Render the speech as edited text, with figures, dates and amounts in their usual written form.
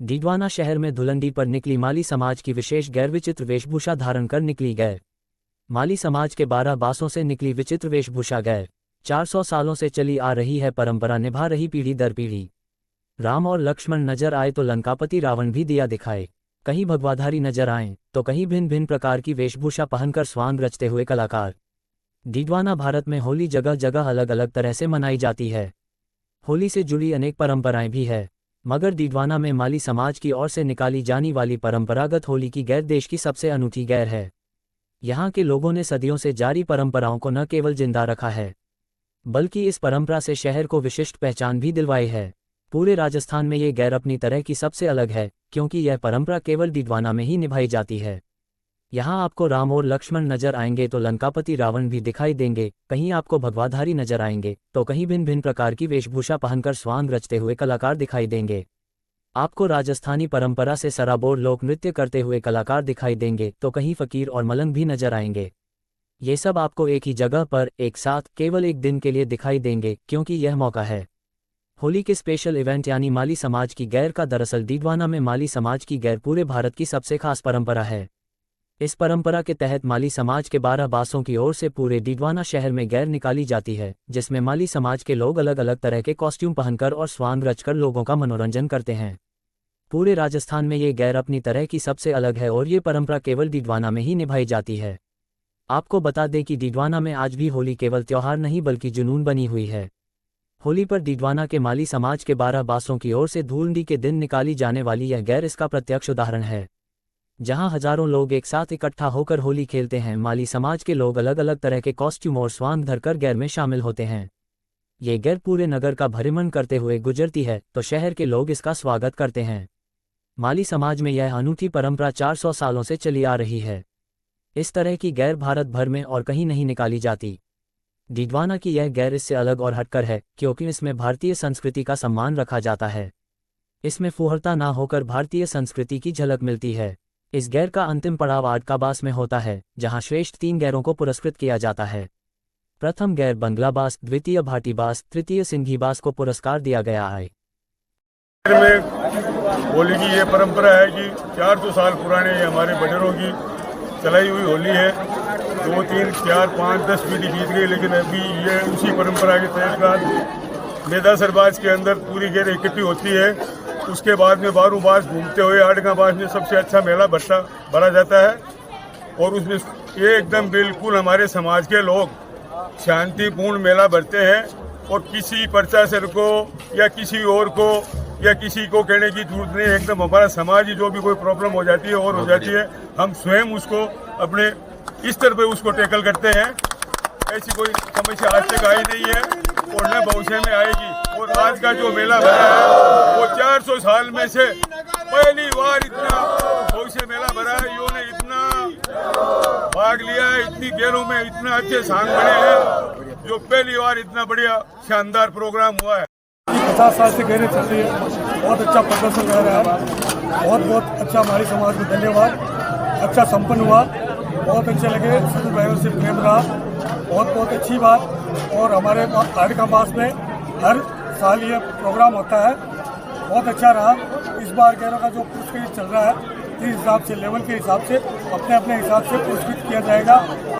डीडवाना शहर में धुलंडी पर निकली माली समाज की विशेष गैर विचित्र वेशभूषा धारण कर निकली गैर। माली समाज के 12 बासों से निकली विचित्र वेशभूषा गैर 400 सालों से चली आ रही है परंपरा निभा रही पीढ़ी दर पीढ़ी। राम और लक्ष्मण नजर आए तो लंकापति रावण भी दिया दिखाए, कहीं भगवाधारी नजर आए तो कहीं भिन्न भिन्न प्रकार की वेशभूषा पहनकर स्वांग रचते हुए कलाकार। डीडवाना भारत में होली जगह जगह अलग अलग तरह से मनाई जाती है। होली से जुड़ी अनेक परंपराएं भी है, मगर डीडवाना में माली समाज की ओर से निकाली जाने वाली परंपरागत होली की गैर देश की सबसे अनूठी गैर है। यहाँ के लोगों ने सदियों से जारी परंपराओं को न केवल जिंदा रखा है, बल्कि इस परंपरा से शहर को विशिष्ट पहचान भी दिलवाई है। पूरे राजस्थान में ये गैर अपनी तरह की सबसे अलग है, क्योंकि यह परंपरा केवल डीडवाना में ही निभाई जाती है। यहाँ आपको राम और लक्ष्मण नजर आएंगे तो लंकापति रावण भी दिखाई देंगे, कहीं आपको भगवाधारी नजर आएंगे तो कहीं भिन्न भिन्न प्रकार की वेशभूषा पहनकर स्वांग रचते हुए कलाकार दिखाई देंगे। आपको राजस्थानी परंपरा से सराबोर लोक नृत्य करते हुए कलाकार दिखाई देंगे तो कहीं फकीर और मलंग भी नजर आएंगे। ये सब आपको एक ही जगह पर एक साथ केवल एक दिन के लिए दिखाई देंगे, क्योंकि यह मौका है होली के स्पेशल इवेंट यानी माली समाज की गैर का। दरअसल डीडवाना में माली समाज की गैर पूरे भारत की सबसे खास परंपरा है। इस परंपरा के तहत माली समाज के 12 बासों की ओर से पूरे डीडवाना शहर में गैर निकाली जाती है, जिसमें माली समाज के लोग अलग अलग तरह के कॉस्ट्यूम पहनकर और स्वांग रचकर लोगों का मनोरंजन करते हैं। पूरे राजस्थान में ये गैर अपनी तरह की सबसे अलग है और ये परंपरा केवल डीडवाना में ही निभाई जाती है। आपको बता दें कि डीडवाना में आज भी होली केवल त्योहार नहीं बल्कि जुनून बनी हुई है। होली पर डीडवाना के माली समाज के 12 बासों की ओर से धूलंडी के दिन निकाली जाने वाली यह गैर इसका प्रत्यक्ष उदाहरण है, जहां हजारों लोग एक साथ इकट्ठा होकर होली खेलते हैं। माली समाज के लोग अलग अलग तरह के कॉस्ट्यूम और स्वांग धरकर गैर में शामिल होते हैं। ये गैर पूरे नगर का भ्रमण करते हुए गुजरती है तो शहर के लोग इसका स्वागत करते हैं। माली समाज में यह अनूठी परंपरा 400 सालों से चली आ रही है। इस तरह की गैर भारत भर में और कहीं नहीं निकाली जाती। डीडवाना की यह गैर इससे अलग और हटकर है, क्योंकि इसमें भारतीय संस्कृति का सम्मान रखा जाता है। इसमें फुहरता ना होकर भारतीय संस्कृति की झलक मिलती है। इस गैर का अंतिम पड़ाव आडकाबास में होता है, जहां श्रेष्ठ 3 गैरों को पुरस्कृत किया जाता है। प्रथम गैर बंगलाबास, द्वितीय भाटीबास, तृतीय सिंघीबास को पुरस्कार दिया गया है। होली की ये परंपरा है कि 400 साल पुराने हमारे बड़ेरों की चलाई हुई होली है। 2, 3, 4, 5, 10 पीढ़ी बीत गई, लेकिन अभी ये उसी परंपरा के तहत मेदा सरबाज के अंदर पूरी गैर इकट्ठी होती है। उसके बाद में 12 बास घूमते हुए आडगा बास में सबसे अच्छा मेला भरा जाता है और उसमें ये एकदम बिल्कुल हमारे समाज के लोग शांतिपूर्ण मेला भरते हैं और किसी प्रशासन को या किसी और को या किसी को कहने की जरूरत नहीं। एकदम हमारा समाज ही जो भी कोई प्रॉब्लम हो जाती है और हो जाती है, हम स्वयं उसको अपने स्तर पे उसको टैकल करते हैं। ऐसी कोई समस्या आज तक आई नहीं है और न भविष्य में आएगी। और आज का जो मेला भरा है वो 400 साल में से पहली बार इतना भविष्य मेला भरा है। यो ने इतना भाग लिया है, इतनी गैरों में इतना अच्छे सांग बने हैं, जो पहली बार इतना बढ़िया शानदार प्रोग्राम हुआ है। 50 साल से गहरे चल रही है, बहुत अच्छा प्रदर्शन कर रहा है। बहुत अच्छा हमारे समाज को धन्यवाद। अच्छा संपन्न हुआ, बहुत अच्छे लगे, सभी भाइयों से प्रेम रहा, बहुत अच्छी बात। और हमारे आडकाबास में हर साल ये प्रोग्राम होता है, बहुत अच्छा रहा। इस बार गैरों का जो पुरस्कृत चल रहा है, इस हिसाब से लेवल के हिसाब से अपने हिसाब से पुरस्कृत किया जाएगा।